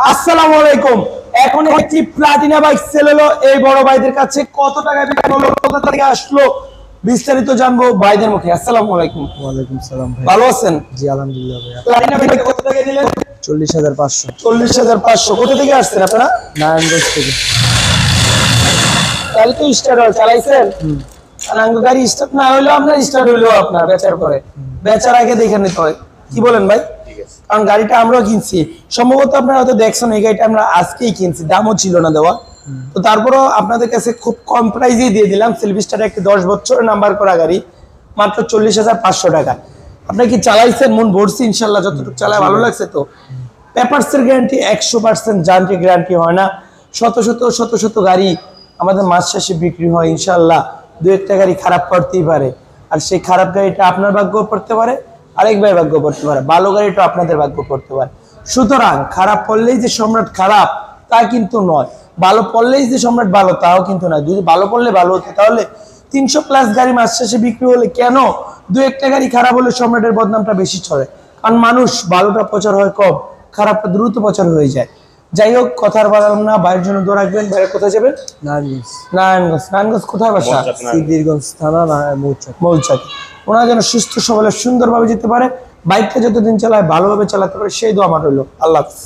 আসসালামু আলাইকুম। এখন একটি প্লাটিনা বাইক সেল হলো এই বড় ভাইদের কাছে। কত টাকা বিক্রি হলো, কোথা থেকে আসলো, বিস্তারিত জানবো ভাইদের মুখে। আসসালামু আলাইকুম। ওয়ালাইকুম সালাম ভাই। ভালো আছেন? জি আলহামদুলিল্লাহ ভাই। প্লাটিনা বাইক কত টাকা দিলেন? 40,500। 40,500। কোথা থেকে আসছেন আপনারা? নারায়ণগঞ্জ থেকে। তাহলে তো স্টার্ট হয়, চালাইছেন? আর গাড়ি স্টার্ট না হইলেও আপনার স্টার্ট হইলেও আপনার বেচার পরে, বেচার আগে দেখে নিতে হয়। কি বলেন ভাই? কারণ গাড়িটা আমরাও কিনছি, সম্ভবত আপনারা হয়তো দেখছেন এই গাড়িটা আমরা আজকেই কিনছি, দামও ছিল না দেওয়া। তো তারপরেও আপনাদের কাছে খুব কম প্রাইজেই দিয়ে দিলাম। সেলফিস্টার একটি 10 বছরের নাম্বার করা গাড়ি, মাত্র 40,500 টাকা। আপনি কি চালাইছেন? মন ভরছি ইনশাল্লাহ? যতটুকু চালায় ভালো লাগছে তো? পেপারসের গ্যারান্টি 100%, যান্ত্রিক গ্যারান্টি হয় না। শত শত গাড়ি আমাদের মাস শেষে বিক্রি হয় ইনশাল্লাহ। দু একটা গাড়ি খারাপ পড়তেই পারে, আর সেই খারাপ গাড়িটা আপনার ভাগ্য পড়তে পারে, আরেক ভাই ভাগ্য পড়তে পারে, ভালো গাড়িটা আপনাদের ভাগ্য পড়তে পারে। সুতরাং খারাপ পড়লেই যে সম্রাট খারাপ তা কিন্তু নয়, ভালো পড়লেই যে সম্রাট ভালো তাও কিন্তু নয়। যদি ভালো পড়লে ভালো হতো, তাহলে 300+ গাড়ি মাস শেষে বিক্রি হলে কেন দু একটা গাড়ি খারাপ হলে সম্রাটের বদনামটা বেশি ছড়ে? কারণ মানুষ ভালোটা প্রচার হয় কম, খারাপটা দ্রুত প্রচার হয়ে যায়। যাই হোক, কথার বললাম না, ভাইয়ের জন্য দোয়া রাখবেন। ভাইয়ের কোথায় যাবেন? নারায়ণগঞ্জ। নারায়ণগঞ্জ কোথায় বাসা? সিদ্ধিরগঞ্জ থানা মৌচাক। মৌচাক। ওনারা যেন সুস্থ সবলে সুন্দরভাবে যেতে পারে, বাইকটা যতদিন চালায় ভালোভাবে চালাতে পারে, সেই দোয়া আমার হইলো। আল্লাহ হাফেজ।